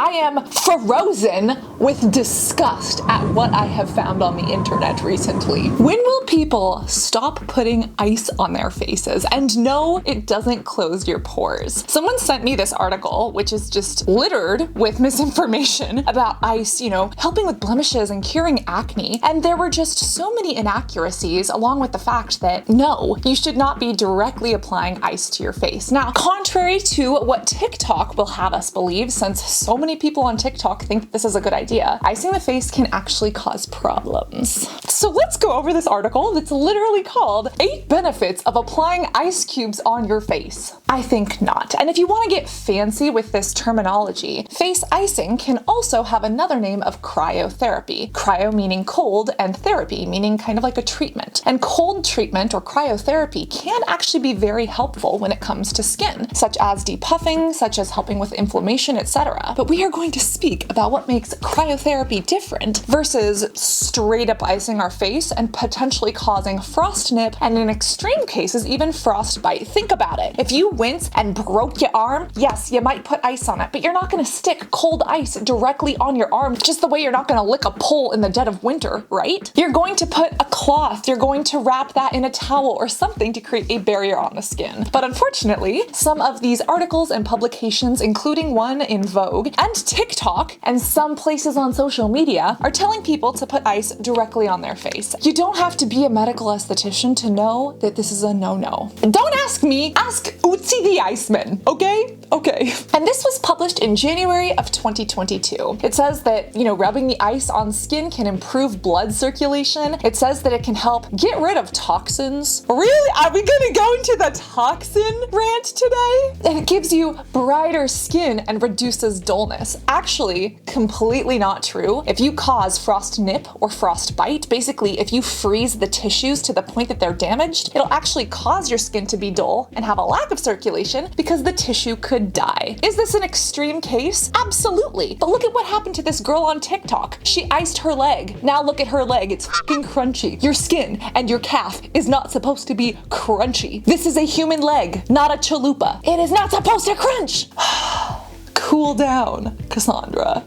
I am frozen with disgust at what I have found on the internet recently. When will people stop putting ice on their faces? And no, it doesn't close your pores. Someone sent me this article, which is just littered with misinformation about ice, helping with blemishes and curing acne. And there were just so many inaccuracies, along with the fact that no, you should not be directly applying ice to your face. Now, contrary to what TikTok will have us believe, since so many people on TikTok think this is a good idea, icing the face can actually cause problems. So let's go over this article that's literally called 8 Benefits of Applying Ice Cubes on Your Face. I think not. And if you want to get fancy with this terminology, face icing can also have another name of cryotherapy. Cryo meaning cold and therapy meaning kind of like a treatment. And cold treatment or cryotherapy can actually be very helpful when it comes to skin, such as depuffing, such as helping with inflammation, etc. But we are going to speak about what makes cryotherapy different versus straight up icing our face and potentially causing frostnip and in extreme cases even frostbite. Think about it. If you went and broke your arm, yes, you might put ice on it, but you're not going to stick cold ice directly on your arm just the way you're not going to lick a pole in the dead of winter, right? You're going to put a cloth, you're going to wrap that in a towel or something to create a barrier on the skin. But unfortunately, some of these articles and publications, including one in Vogue and TikTok and some places on social media, are telling people to put ice directly on their face. You don't have to be a medical esthetician to know that this is a no-no. Don't ask me, ask Ootsie the Iceman, okay? Okay. And this was published in January of 2022. It says that, rubbing the ice on skin can improve blood circulation. It says that it can help get rid of toxins. Really? Are we gonna go into the toxin rant today? And it gives you brighter skin and reduces dullness. Actually, completely not true. If you cause frostnip or frostbite, basically if you freeze the tissues to the point that they're damaged, it'll actually cause your skin to be dull and have a lack of circulation because the tissue could die. Is this an extreme case? Absolutely. But look at what happened to this girl on TikTok. She iced her leg. Now look at her leg. It's fucking crunchy. Your skin and your calf is not supposed to be crunchy. This is a human leg, not a chalupa. It is not supposed to crunch. Cool down, Cassandra.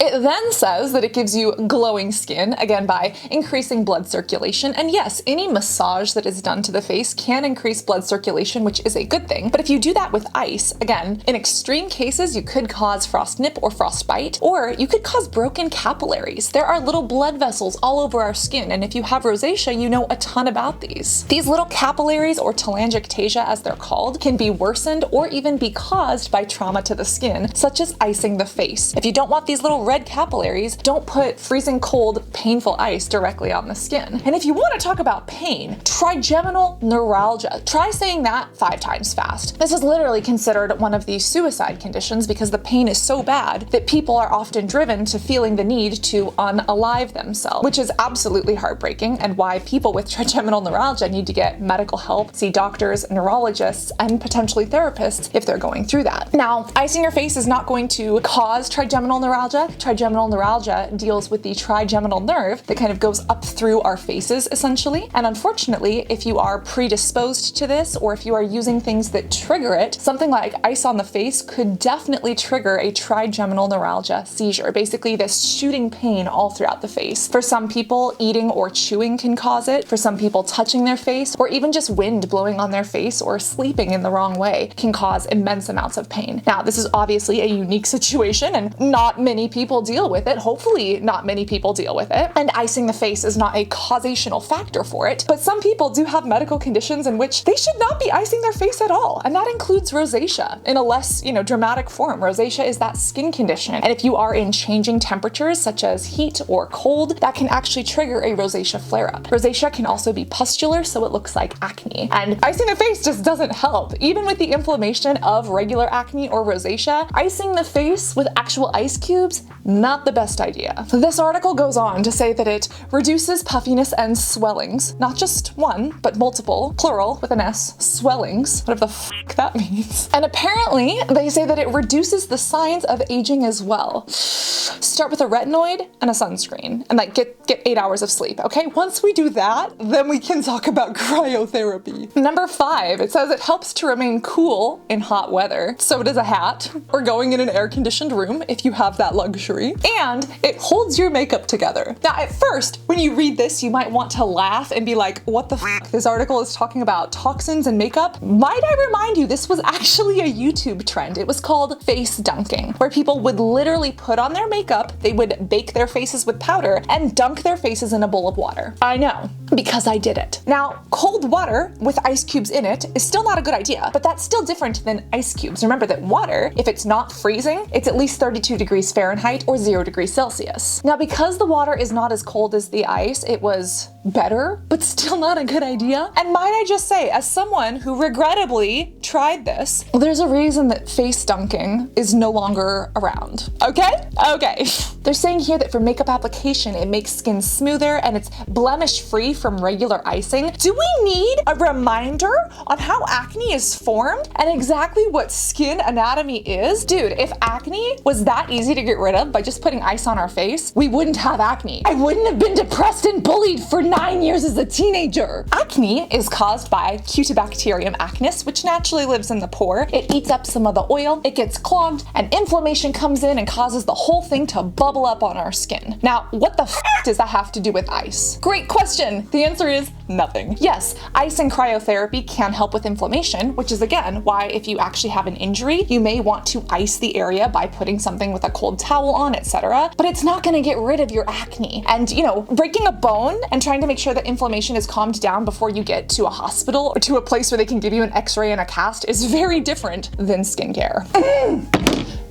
It then says that it gives you glowing skin, again by increasing blood circulation. And yes, any massage that is done to the face can increase blood circulation, which is a good thing. But if you do that with ice, again, in extreme cases, you could cause frostnip or frostbite, or you could cause broken capillaries. There are little blood vessels all over our skin, and if you have rosacea, you know a ton about these. These little capillaries, or telangiectasia as they're called, can be worsened or even be caused by trauma to the skin, such as icing the face. If you don't want these little red capillaries, don't put freezing cold, painful ice directly on the skin. And if you want to talk about pain, trigeminal neuralgia. Try saying that 5 times fast. This is literally considered one of the suicide conditions because the pain is so bad that people are often driven to feeling the need to unalive themselves, which is absolutely heartbreaking and why people with trigeminal neuralgia need to get medical help, see doctors, neurologists, and potentially therapists if they're going through that. Now, icing your face is not going to cause trigeminal neuralgia. Trigeminal neuralgia deals with the trigeminal nerve that kind of goes up through our faces, essentially. And unfortunately, if you are predisposed to this, or if you are using things that trigger it, something like ice on the face could definitely trigger a trigeminal neuralgia seizure. Basically, this shooting pain all throughout the face. For some people, eating or chewing can cause it. For some people, touching their face, or even just wind blowing on their face or sleeping in the wrong way can cause immense amounts of pain. Now, this is obviously a unique situation and not many people deal with it. Hopefully not many people deal with it. And icing the face is not a causational factor for it. But some people do have medical conditions in which they should not be icing their face at all. And that includes rosacea in a less, dramatic form. Rosacea is that skin condition. And if you are in changing temperatures such as heat or cold, that can actually trigger a rosacea flare-up. Rosacea can also be pustular, so it looks like acne. And icing the face just doesn't help. Even with the inflammation of regular acne or rosacea, icing the face with actual ice cubes Not the best idea. This article goes on to say that it reduces puffiness and swellings, not just one, but multiple, plural with an S, swellings, whatever the fuck that means. And apparently they say that it reduces the signs of aging as well. Start with a retinoid and a sunscreen and like get 8 hours of sleep, okay? Once we do that, then we can talk about cryotherapy. Number 5, it says it helps to remain cool in hot weather. So does a hat or going in an air-conditioned room if you have that luxury. And it holds your makeup together. Now at first, when you read this, you might want to laugh and be like, what the fuck? This article is talking about toxins and makeup. Might I remind you, this was actually a YouTube trend. It was called face dunking, where people would literally put on their makeup, they would bake their faces with powder and dunk their faces in a bowl of water. I know, because I did it. Now, cold water with ice cubes in it is still not a good idea, but that's still different than ice cubes. Remember that water, if it's not freezing, it's at least 32 degrees Fahrenheit or 0 degrees Celsius. Now, because the water is not as cold as the ice, it was better, but still not a good idea. And might I just say, as someone who regrettably tried this, there's a reason that face dunking is no longer around. Okay? Okay. They're saying here that for makeup application, it makes skin smoother and it's blemish-free from regular icing. Do we need a reminder on how acne is formed and exactly what skin anatomy is? Dude, if acne was that easy to get rid of by just putting ice on our face, we wouldn't have acne. I wouldn't have been depressed and bullied for 9 years as a teenager. Acne is caused by Cutibacterium acnes, which naturally lives in the pore. It eats up some of the oil, it gets clogged, and inflammation comes in and causes the whole thing to bubble up on our skin. Now, what the f does that have to do with ice? Great question. The answer is nothing. Yes, ice and cryotherapy can help with inflammation, which is again why if you actually have an injury, you may want to ice the area by putting something with a cold towel on, etc. But it's not going to get rid of your acne. And you know, breaking a bone and trying to make sure that inflammation is calmed down before you get to a hospital or to a place where they can give you an x-ray and a cast is very different than skincare.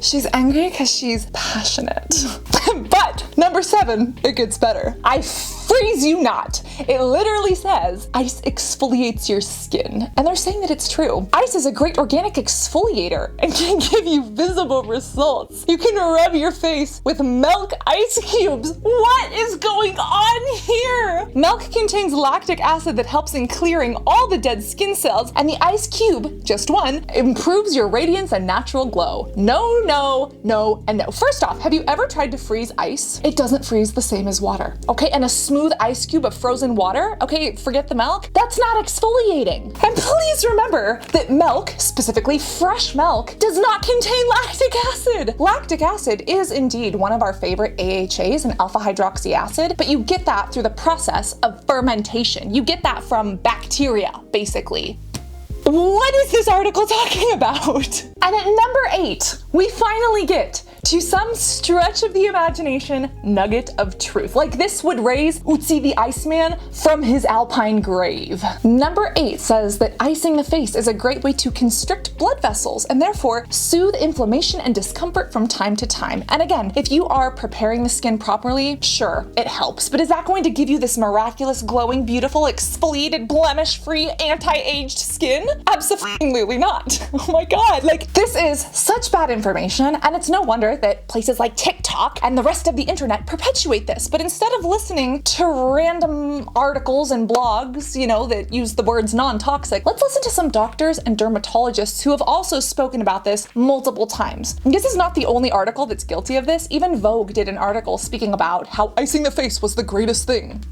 She's angry because she's passionate. But number 7, it gets better. I freeze you not. It literally says ice exfoliates your skin. And they're saying that it's true. Ice is a great organic exfoliator and can give you visible results. You can rub your face with milk ice cubes. What is going on here? Milk contains lactic acid that helps in clearing all the dead skin cells, and the ice cube, just one, improves your radiance and natural glow. No, no, no, and no. First off, have you ever tried to freeze ice? It doesn't freeze the same as water, okay? And a smooth ice cube of frozen water, okay, forget the milk, that's not exfoliating. And please remember that milk, specifically fresh milk, does not contain lactic acid. Lactic acid is indeed one of our favorite AHAs, an alpha hydroxy acid, but you get that through the process of fermentation. You get that from bacteria, basically. What is this article talking about? And at number 8, we finally get to some stretch of the imagination nugget of truth. Like this would raise Utsi the Iceman from his alpine grave. Number 8 says that icing the face is a great way to constrict blood vessels and therefore soothe inflammation and discomfort from time to time. And again, if you are preparing the skin properly, sure, it helps. But is that going to give you this miraculous, glowing, beautiful, exfoliated, blemish-free, anti-aged skin? Absolutely not. Oh my God, like this is such bad information, and it's no wonder that places like TikTok and the rest of the internet perpetuate this. But instead of listening to random articles and blogs, you know, that use the words non-toxic, let's listen to some doctors and dermatologists who have also spoken about this multiple times. And this is not the only article that's guilty of this. Even Vogue did an article speaking about how icing the face was the greatest thing.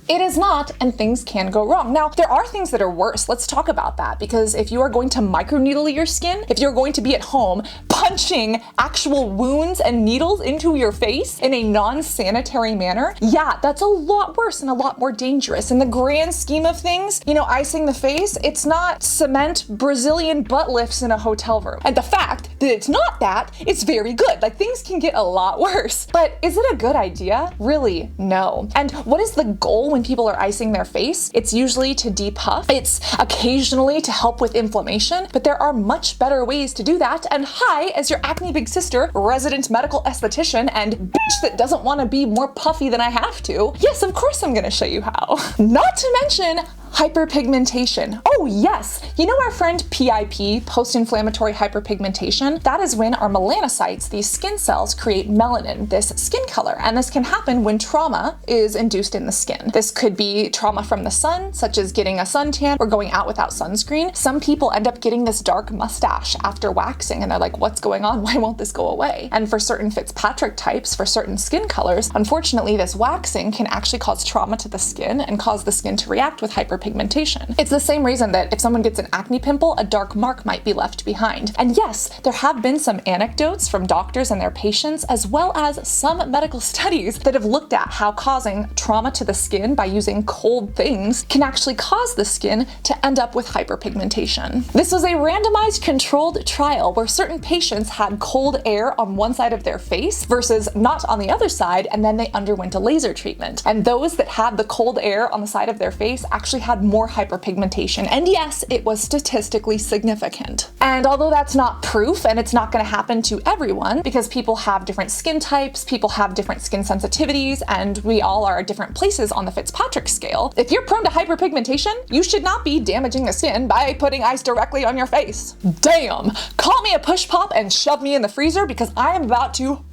It is not, and things can go wrong. Now, there are things that are worse. Let's talk about that, because if you are going to microneedle your skin, if you're going to be at home punching actual wounds and needles into your face in a non-sanitary manner, yeah, that's a lot worse and a lot more dangerous. In the grand scheme of things, you know, icing the face, it's not cement Brazilian butt lifts in a hotel room. And the fact that it's not that, it's very good. Like, things can get a lot worse. But is it a good idea? Really, no. And what is the goal when people are icing their face? It's usually to depuff. It's occasionally to help with inflammation, but there are much better ways to do that. And hi, as your acne big sister, resident medical esthetician, and bitch that doesn't want to be more puffy than I have to, yes, of course I'm gonna show you how. Not to mention, Hyperpigmentation. Oh yes, you know our friend PIP, post-inflammatory hyperpigmentation? That is when our melanocytes, these skin cells, create melanin, this skin color, and this can happen when trauma is induced in the skin. This could be trauma from the sun, such as getting a suntan or going out without sunscreen. Some people end up getting this dark mustache after waxing and they're like, what's going on? Why won't this go away? And for certain Fitzpatrick types, for certain skin colors, unfortunately this waxing can actually cause trauma to the skin and cause the skin to react with hyperpigmentation. It's the same reason that if someone gets an acne pimple, a dark mark might be left behind. And yes, there have been some anecdotes from doctors and their patients, as well as some medical studies that have looked at how causing trauma to the skin by using cold things can actually cause the skin to end up with hyperpigmentation. This was a randomized controlled trial where certain patients had cold air on one side of their face versus not on the other side, and then they underwent a laser treatment. And those that had the cold air on the side of their face actually had more hyperpigmentation. And yes, it was statistically significant. And although that's not proof, and it's not going to happen to everyone because people have different skin types, people have different skin sensitivities, and we all are at different places on the Fitzpatrick scale, if you're prone to hyperpigmentation, you should not be damaging the skin by putting ice directly on your face. Damn! Call me a push pop and shove me in the freezer because I am about to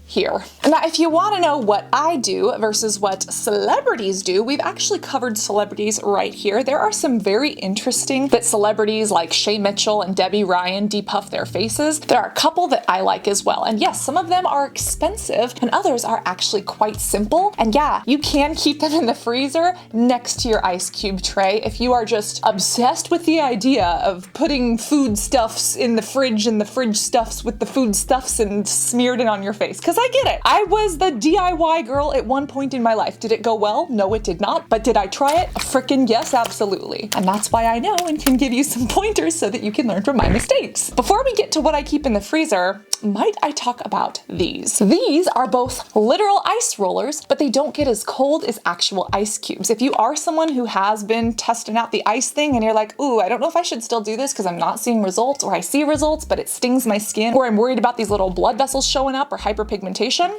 here. Now, if you want to know what I do versus what celebrities do, we've actually covered celebrities right here. There are some very interesting that celebrities like Shay Mitchell and Debbie Ryan depuff their faces. There are a couple that I like as well. And yes, some of them are expensive and others are actually quite simple. And yeah, you can keep them in the freezer next to your ice cube tray if you are just obsessed with the idea of putting foodstuffs in the fridge and the fridge stuffs with the foodstuffs and smeared it on your face. Because I get it. I was the DIY girl at one point in my life. Did it go well? No, it did not. But did I try it? Frickin' yes, absolutely. And that's why I know and can give you some pointers so that you can learn from my mistakes. Before we get to what I keep in the freezer, might I talk about these? These are both literal ice rollers, but they don't get as cold as actual ice cubes. If you are someone who has been testing out the ice thing and you're like, ooh, I don't know if I should still do this because I'm not seeing results, or I see results, but it stings my skin, or I'm worried about these little blood vessels showing up or hyperpigmentation,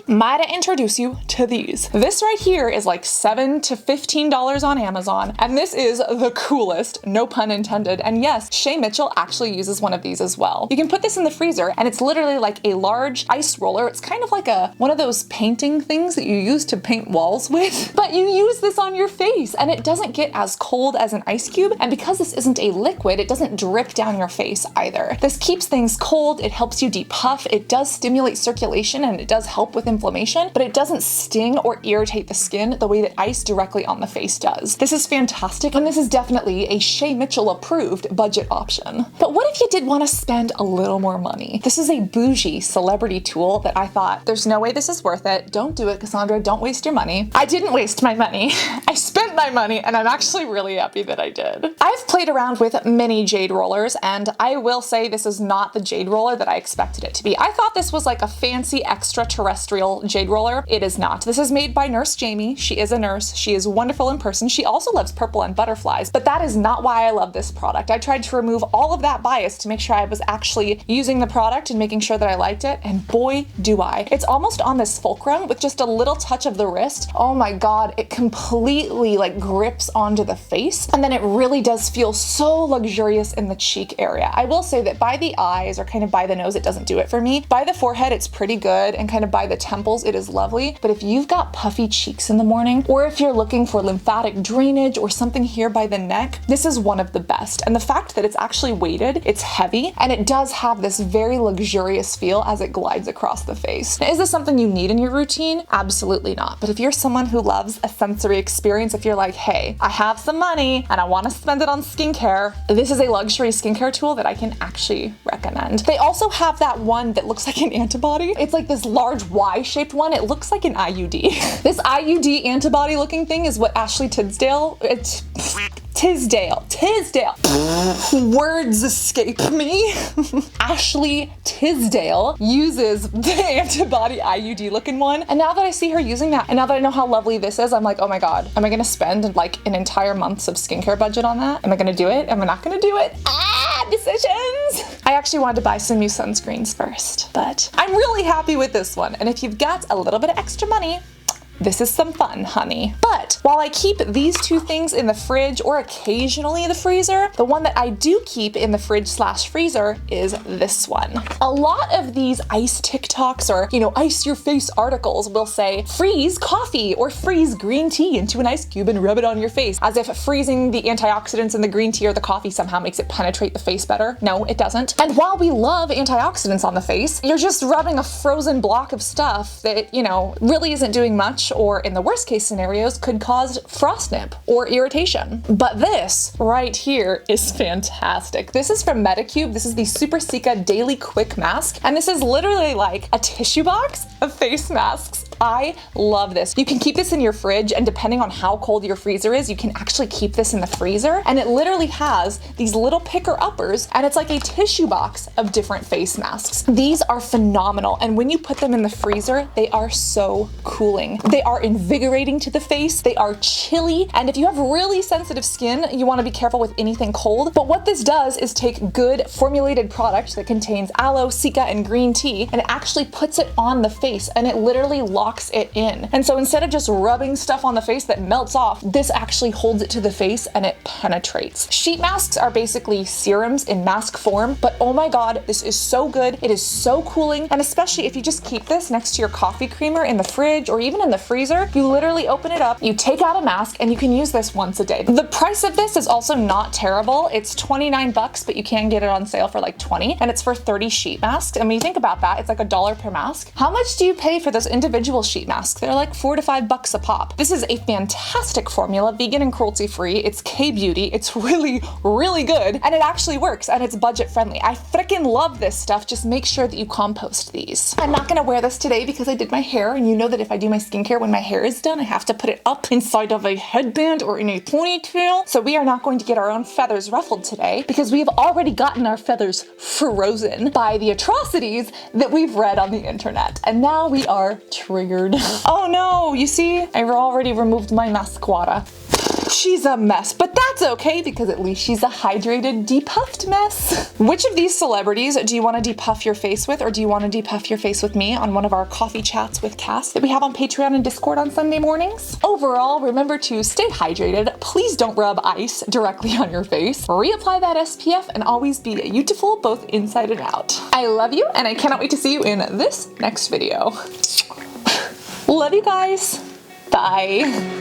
might I introduce you to these. This right here is like $7 to $15 on Amazon, and this is the coolest, no pun intended. And yes, Shay Mitchell actually uses one of these as well. You can put this in the freezer and it's literally like a large ice roller. It's kind of like one of those painting things that you use to paint walls with, but you use this on your face and it doesn't get as cold as an ice cube. And because this isn't a liquid, it doesn't drip down your face either. This keeps things cold, it helps you depuff, it does stimulate circulation, and it does help with inflammation, but it doesn't sting or irritate the skin the way that ice directly on the face does. This is fantastic, and this is definitely a Shay Mitchell approved budget option. But what if you did want to spend a little more money? This is a bougie celebrity tool that I thought, there's no way this is worth it. Don't do it, Cassandra. Don't waste your money. I didn't waste my money. I spent my money, and I'm actually really happy that I did. I've played around with many Jade rollers, and I will say this is not the Jade roller that I expected it to be. I thought this was like a fancy extraterrestrial Jade roller. It is not. This is made by Nurse Jamie. She is a nurse. She is wonderful in person. She also loves purple and butterflies, but that is not why I love this product. I tried to remove all of that bias to make sure I was actually using the product and making sure that I liked it, and boy, do I. It's almost on this fulcrum with just a little touch of the wrist. Oh my god, it completely like grips onto the face, and then it really does feel so luxurious in the cheek area. I will say that by the eyes or kind of by the nose, it doesn't do it for me. By the forehead, it's pretty good, and kind of by the temples, it is lovely. But if you've got puffy cheeks in the morning, or if you're looking for lymphatic drainage or something here by the neck, this is one of the best. And the fact that it's actually weighted, it's heavy, and it does have this very luxurious feel as it glides across the face. Now, is this something you need in your routine? Absolutely not. But if you're someone who loves a sensory experience, if you're like, hey, I have some money and I want to spend it on skincare, this is a luxury skincare tool that I can actually recommend. They also have that one that looks like an antibody. It's like this large Y-shaped one. It looks like an IUD. This IUD antibody looking thing is what Ashley Tisdale, Tisdale. Words escape me. Ashley Tisdale uses the antibody IUD looking one. And now that I see her using that, and now that I know how lovely this is, I'm like, oh my god, am I gonna spend like an entire month's of skincare budget on that? Am I gonna do it? Am I not gonna do it? Decisions! I actually wanted to buy some new sunscreens first, but I'm really happy with this one. And if you've got a little bit of extra money, this is some fun, honey. But while I keep these two things in the fridge or occasionally the freezer, the one that I do keep in the fridge/freezer is this one. A lot of these ice TikToks or, ice your face articles will say, freeze coffee or freeze green tea into an ice cube and rub it on your face, as if freezing the antioxidants in the green tea or the coffee somehow makes it penetrate the face better. No, it doesn't. And while we love antioxidants on the face, you're just rubbing a frozen block of stuff that, really isn't doing much, or in the worst case scenarios could cause frostnip or irritation. But this right here is fantastic. This is from Medicube. This is the Super Cica Daily Quick Mask, and this is literally like a tissue box of face masks. I love this. You can keep this in your fridge, and depending on how cold your freezer is, you can actually keep this in the freezer, and it literally has these little picker-uppers, and it's like a tissue box of different face masks. These are phenomenal, and when you put them in the freezer, they are so cooling. They are invigorating to the face, they are chilly, and if you have really sensitive skin, you want to be careful with anything cold. But what this does is take good formulated product that contains aloe, cica, and green tea, and it actually puts it on the face, and it literally locks it in. And so instead of just rubbing stuff on the face that melts off, this actually holds it to the face and it penetrates. Sheet masks are basically serums in mask form, but oh my god, this is so good. It is so cooling, and especially if you just keep this next to your coffee creamer in the fridge or even in the freezer, you literally open it up, you take out a mask, and you can use this once a day. The price of this is also not terrible. It's 29 bucks, but you can get it on sale for like 20, and it's for 30 sheet masks. And when you think about that, it's like $1 per mask. How much do you pay for those individual sheet masks? They're like $4 to $5 a pop. This is a fantastic formula, vegan and cruelty free. It's K-beauty. It's really, really good, and it actually works, and it's budget friendly. I freaking love this stuff. Just make sure that you compost these. I'm not gonna wear this today because I did my hair, and you know that if I do my skincare when my hair is done, I have to put it up inside of a headband or in a ponytail. So we are not going to get our own feathers ruffled today because we have already gotten our feathers frozen by the atrocities that we've read on the internet, and now we are triggered. Oh no, you see, I already removed my mascara. She's a mess, but that's okay because at least she's a hydrated, depuffed mess. Which of these celebrities do you want to depuff your face with, or do you want to depuff your face with me on one of our coffee chats with Cass that we have on Patreon and Discord on Sunday mornings? Overall, remember to stay hydrated. Please don't rub ice directly on your face. Reapply that SPF and always be beautiful both inside and out. I love you, and I cannot wait to see you in this next video. Love you guys. Bye.